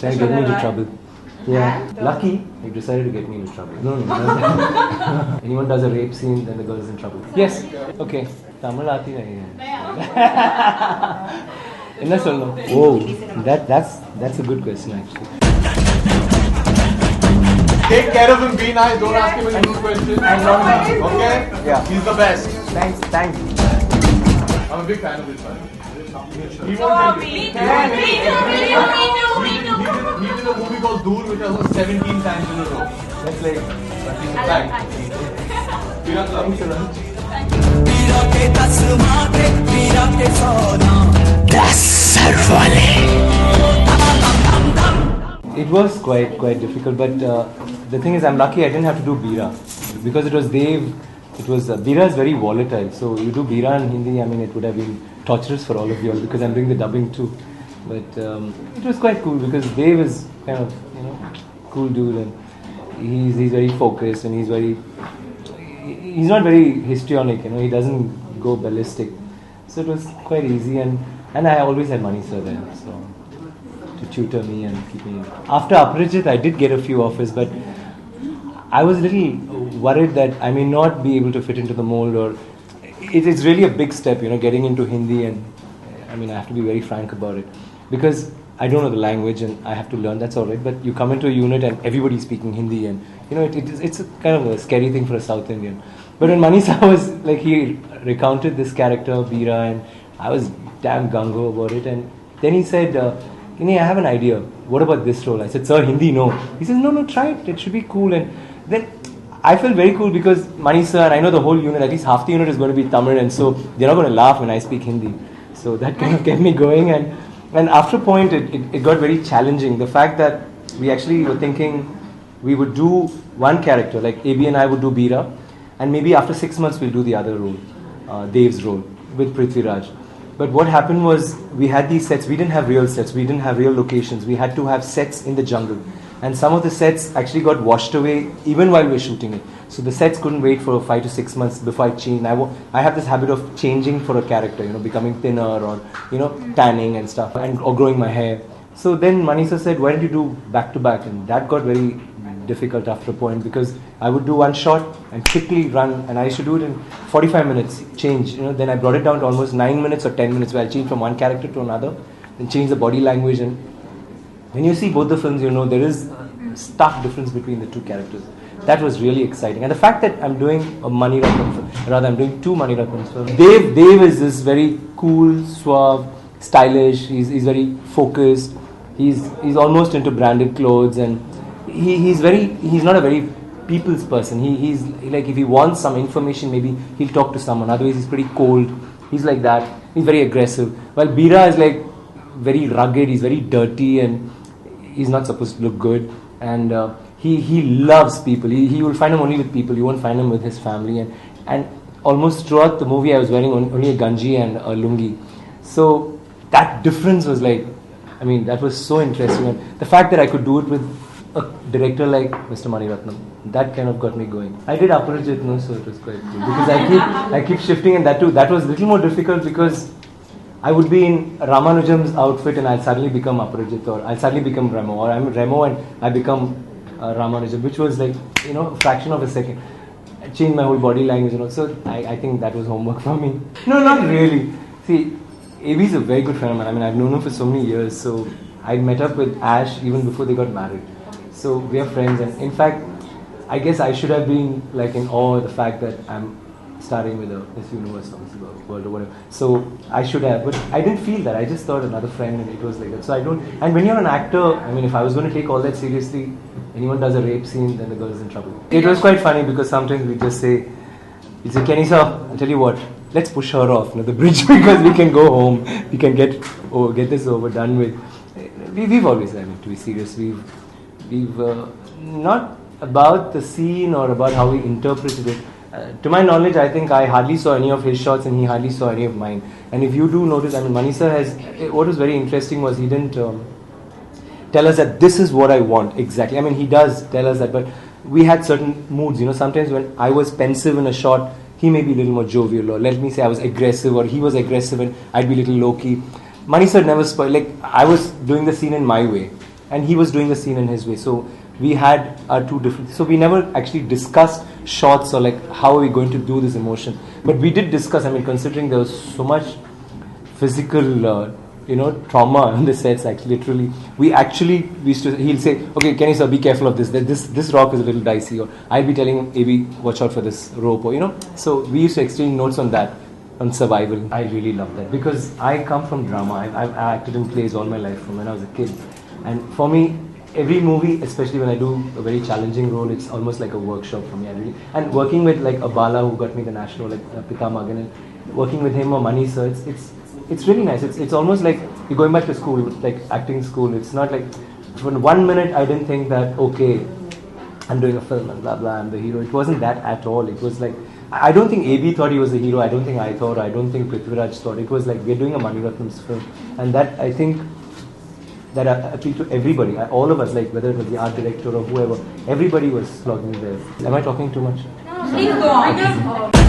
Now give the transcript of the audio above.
trying to get me into trouble. Yeah, lucky he decided to get me into trouble. No. Anyone does a rape scene, then the girl is in trouble. Yes, okay. Tamil aati nahi hai. Enna solnu? Oh, that's a good question actually. Take care of him, be nice, don't ask him any good questions. Okay? Yeah. He's the best. Thanks. I'm a big fan of this one. He So are we. Me too. He did a movie called Dool, which I was 17 times in a row. That's like, But he's a fan. Thanks so much. it was quite difficult, but the thing is, I'm lucky I didn't have to do Bira because it was Dev. It was Bira is very volatile, so you do Bira in Hindi. I mean, it would have been torturous for all of you all because I'm doing the dubbing too. But it was quite cool because Dev is kind of cool dude, and he's very focused, and he's not very histrionic. He doesn't go ballistic, so it was quite easy, and I always had money sir there, so to tutor me and keep me. After Aparajit, I did get a few offers, but I was a little worried that I may not be able to fit into the mold, or it's really a big step, getting into Hindi, and I mean I have to be very frank about it because I don't know the language and I have to learn. That's all right, but you come into a unit and everybody's speaking Hindi, and it's a kind of a scary thing for a South Indian. But when Manisa was like, he recounted this character Bira, and I was damn gung-ho about it, and then he said, I have an idea. What about this role? I said, sir, Hindi, no. He says, no, try it. It should be cool. And then I felt very cool because Manisa, and I know the whole unit, at least half the unit is going to be Tamil, and so they're not going to laugh when I speak Hindi. So that kind of kept me going. And after a point, it got very challenging. The fact that we actually were thinking we would do one character, like AB and I would do Bira, and maybe after 6 months we'll do the other role, Dev's role, with Prithviraj. But what happened was, we had these sets, we didn't have real sets, we didn't have real locations, we had to have sets in the jungle. And some of the sets actually got washed away even while we were shooting it. So the sets couldn't wait for 5 to 6 months before I changed. I have this habit of changing for a character, becoming thinner or, tanning and stuff, or growing my hair. So then Manisa said, why don't you do back to back? And that got very difficult after a point because I would do one shot and quickly run, and I used to do it in 45 minutes, change. Then I brought it down to almost 9 minutes or 10 minutes where I change from one character to another, then change the body language. And when you see both the films, there is a stark difference between the two characters. That was really exciting. And the fact that I'm doing a Mani Ratnam film, rather I'm doing two Mani Ratnam films. Dev is this very cool, suave, stylish, he's very focused, he's almost into branded clothes, and he's not a very people's person. He's like, if he wants some information, maybe he'll talk to someone. Otherwise, he's pretty cold. He's like that. He's very aggressive. While Bira is like very rugged. He's very dirty, and he's not supposed to look good. And he loves people. He will find him only with people. You won't find him with his family. And almost throughout the movie, I was wearing only a ganji and a lungi. So that difference was like, I mean, that was so interesting. And the fact that I could do it with a director like Mr. Mani Ratnam, that kind of got me going. I did Aparajit, so it was quite cool because I keep shifting, and that too. That was a little more difficult because I would be in Ramanujam's outfit and I'll suddenly become Aparajit, or I'll suddenly become Remo, or I'm Remo and I become Ramanujam, which was like, a fraction of a second. I changed my whole body language, so I think that was homework for me. No, not really. See, AB is a very good friend of mine. I mean, I've known him for so many years, so I met up with Ash even before they got married. So we are friends, and in fact, I guess I should have been like in awe of the fact that I'm starting with this universe or this world or whatever. So I should have, but I didn't feel that. I just thought another friend, and it was like that. So I don't. And when you're an actor, I mean, if I was going to take all that seriously, anyone does a rape scene, then the girl is in trouble. It was quite funny because sometimes we just say, Kenny sir, I'll tell you what, let's push her off the bridge because we can go home. We can get this over done with. We've always, I mean, to be serious, we've not about the scene or about how we interpreted it. To my knowledge, I think I hardly saw any of his shots and he hardly saw any of mine. And if you do notice, I mean, Manisa what was very interesting was he didn't tell us that this is what I want exactly. I mean, he does tell us that, but we had certain moods, sometimes when I was pensive in a shot, he may be a little more jovial, or let me say I was aggressive, or he was aggressive and I'd be a little low-key. Manisa never spoiled, like I was doing the scene in my way. and he was doing the scene in his way. So we had our two different. So we never actually discussed shots or like how are we going to do this emotion. But we did discuss. I mean, considering there was so much physical, trauma on the sets. Actually, literally, we used to. He'll say, "Okay, can you sir be careful of this? That this rock is a little dicey," or I'll be telling him, "AB, watch out for this rope," or So we used to exchange notes on that. On survival. I really love that because I come from drama. I've acted in plays all my life from when I was a kid. And for me, every movie, especially when I do a very challenging role, it's almost like a workshop for me. And working with like Abala, who got me the national, like Pita Magan, and working with him or Mani sir, it's really nice. It's almost like you're going back to school, like acting school. It's not like, for 1 minute I didn't think that, okay, I'm doing a film and blah blah, I'm the hero. It wasn't that at all. It was like, I don't think AB thought he was a hero. I don't think I thought. I don't think Prithviraj thought. It was like we're doing a Mani Ratnam's film, and that I think that appealed to everybody. All of us, like whether it was the art director or whoever, everybody was flogging there. Am I talking too much? No, please go on.